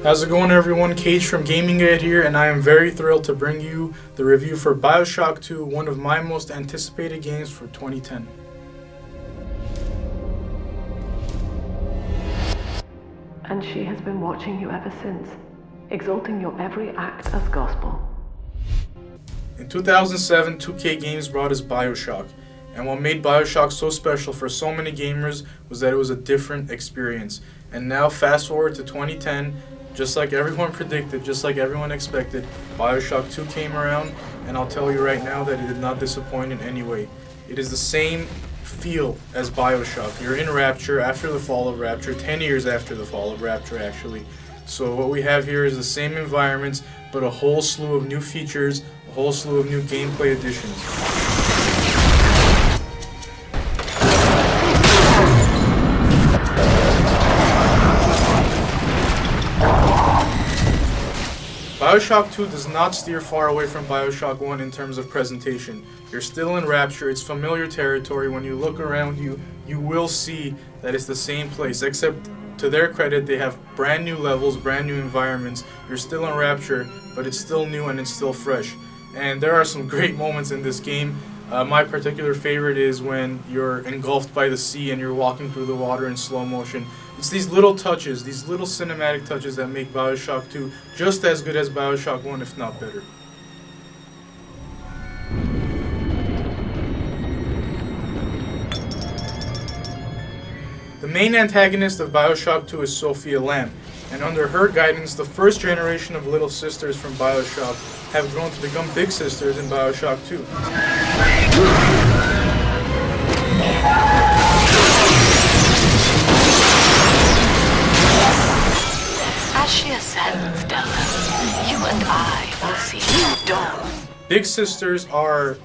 How's it going, everyone? Cage from GamingAhead here, and I am very thrilled to bring you the review for BioShock 2, one of my most anticipated games for 2010. And she has been watching you ever since, exalting your every act as gospel. In 2007, 2K Games brought us BioShock, and what made BioShock so special for so many gamers was that it was a different experience. And now, fast forward to 2010, just like everyone predicted, just like everyone expected, BioShock 2 came around, and I'll tell you right now that it did not disappoint in any way. It is the same feel as BioShock. You're in Rapture after the fall of Rapture, 10 years after the fall of Rapture actually. So what we have here is the same environments, but a whole slew of new features, a whole slew of new gameplay additions. BioShock 2 does not steer far away from BioShock 1 in terms of presentation. You're still in Rapture, it's familiar territory. When you look around you, you will see that it's the same place, except to their credit, they have brand new levels, brand new environments. You're still in Rapture, but it's still new and it's still fresh. And there are some great moments in this game. My particular favorite is when you're engulfed by the sea and you're walking through the water in slow motion. It's these little touches, these little cinematic touches that make BioShock 2 just as good as BioShock 1, if not better. The main antagonist of BioShock 2 is Sophia Lamb, and under her guidance, the first generation of little sisters from BioShock have grown to become big sisters in BioShock 2. As she ascends, Della, you and I will see dawn. Big sisters are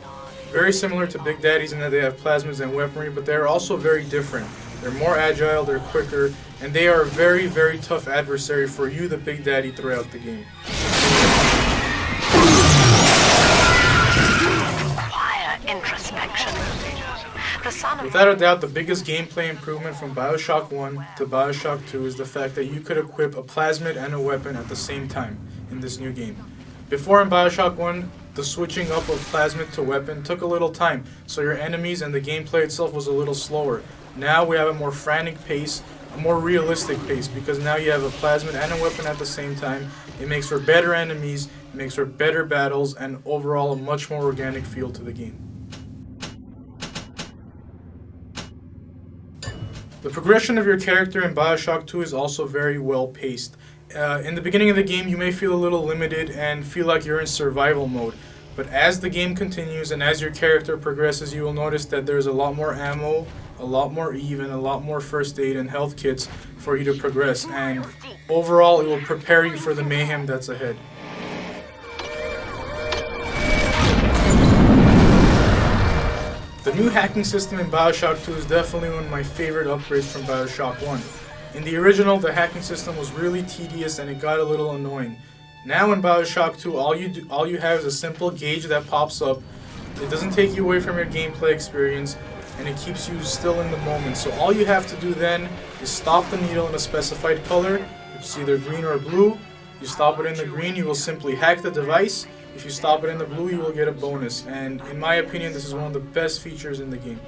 very similar to Big Daddies in that they have plasmids and weaponry, but they're also very different. They're more agile, they're quicker, and they are a very, very tough adversary for you, the Big Daddy, throughout the game. Quiet introspection. Without a doubt, the biggest gameplay improvement from BioShock 1 to BioShock 2 is the fact that you could equip a plasmid and a weapon at the same time in this new game. Before in BioShock 1, the switching up of plasmid to weapon took a little time, so your enemies and the gameplay itself was a little slower. Now we have a more frantic pace, a more realistic pace, because now you have a plasmid and a weapon at the same time. It makes for better enemies, it makes for better battles, and overall a much more organic feel to the game. The progression of your character in BioShock 2 is also very well paced. In the beginning of the game, you may feel a little limited and feel like you're in survival mode. But as the game continues and as your character progresses, you will notice that there's a lot more ammo, a lot more Eve, and a lot more first aid and health kits for you to progress. And overall, it will prepare you for the mayhem that's ahead. The new hacking system in BioShock 2 is definitely one of my favorite upgrades from BioShock 1. In the original, the hacking system was really tedious and it got a little annoying. Now in BioShock 2, all you have is a simple gauge that pops up. It doesn't take you away from your gameplay experience, and it keeps you still in the moment. So all you have to do then is stop the needle in a specified color, which is either green or blue. You stop it in the green, you will simply hack the device. If you stop it in the blue, you will get a bonus. And in my opinion, this is one of the best features in the game.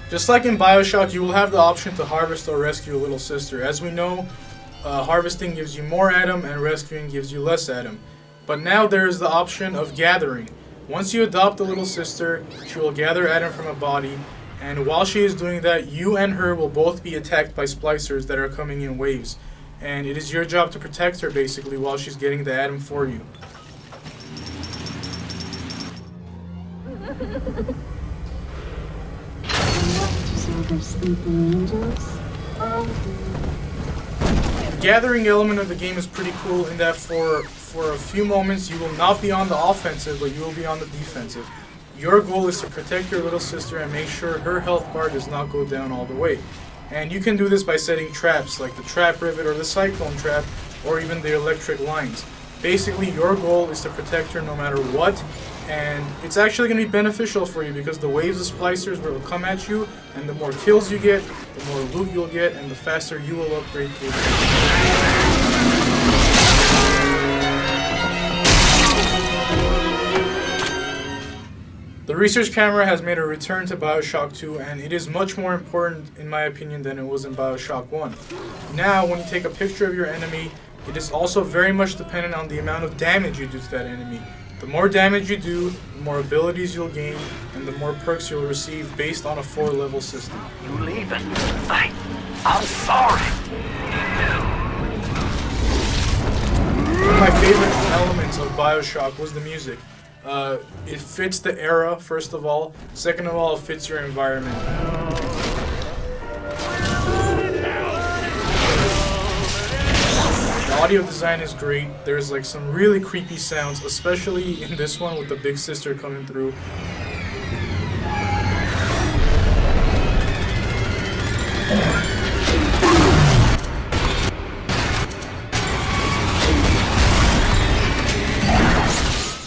Just like in BioShock, you will have the option to harvest or rescue a little sister. As we know, harvesting gives you more Adam and rescuing gives you less Adam. But now there is the option of gathering. Once you adopt a little sister, she will gather Adam from a body, and while she is doing that, you and her will both be attacked by splicers that are coming in waves. And it is your job to protect her basically while she's getting the Adam for you. The gathering element of the game is pretty cool in that for a few moments you will not be on the offensive, but you will be on the defensive. Your goal is to protect your little sister and make sure her health bar does not go down all the way. And you can do this by setting traps like the trap rivet or the cyclone trap or even the electric lines. Basically, your goal is to protect her no matter what, And it's actually going to be beneficial for you because the waves of splicers will come at you, and the more kills you get, the more loot you'll get, and the faster you will upgrade through the The research camera has made a return to BioShock 2, and it is much more important, in my opinion, than it was in BioShock 1. Now, when you take a picture of your enemy, it is also very much dependent on the amount of damage you do to that enemy. The more damage you do, the more abilities you'll gain, and the more perks you'll receive based on a 4-level system. You leaving? I'm sorry. One of my favorite elements of BioShock was the music. It fits the era, first of all. Second of all, it fits your environment. The audio design is great. There's like some really creepy sounds, especially in this one with the big sister coming through.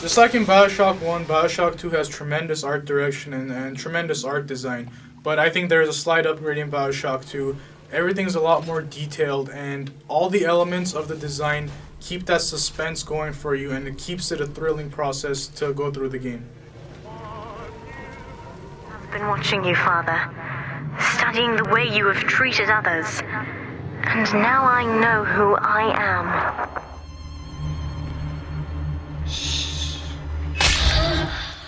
Just like in BioShock 1, BioShock 2 has tremendous art direction and tremendous art design. But I think there's a slight upgrade in BioShock 2. Everything's a lot more detailed, and all the elements of the design keep that suspense going for you, and it keeps it a thrilling process to go through the game. I've been watching you, Father, studying the way you have treated others, and now I know who I am.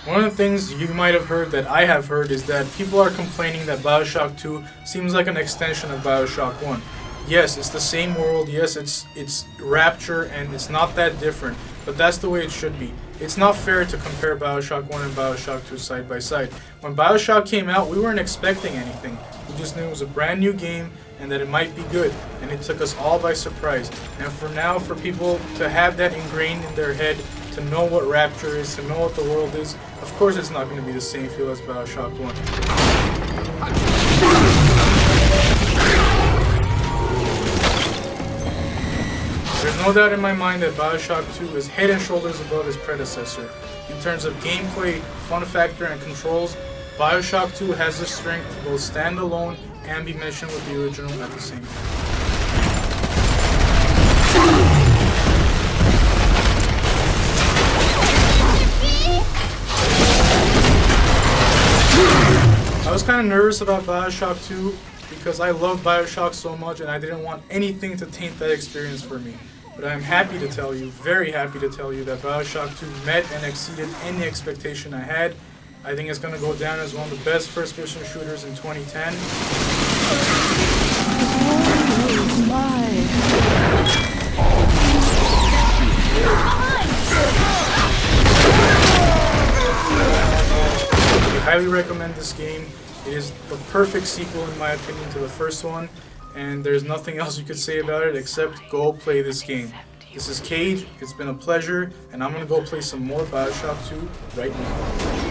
One of the things you might have heard that I have heard is that people are complaining that BioShock 2 seems like an extension of BioShock 1. Yes, it's the same world, yes, it's Rapture, and it's not that different, but that's the way it should be. It's not fair to compare BioShock 1 and BioShock 2 side by side. When BioShock came out, we weren't expecting anything. We just knew it was a brand new game and that it might be good, and it took us all by surprise. And for now, for people to have that ingrained in their head, to know what Rapture is, to know what the world is, of course it's not going to be the same feel as BioShock 1. There's no doubt in my mind that BioShock 2 is head and shoulders above its predecessor. In terms of gameplay, fun factor, and controls, BioShock 2 has the strength to both stand alone and be mentioned with the original at the same time. I was kind of nervous about BioShock 2 because I love BioShock so much and I didn't want anything to taint that experience for me. But I'm happy to tell you, very happy to tell you that BioShock 2 met and exceeded any expectation I had. I think it's going to go down as one of the best first-person shooters in 2010. I highly recommend this game. It is the perfect sequel, in my opinion, to the first one, and there's nothing else you could say about it except go play this game. This is Cage, it's been a pleasure, and I'm going to go play some more BioShock 2 right now.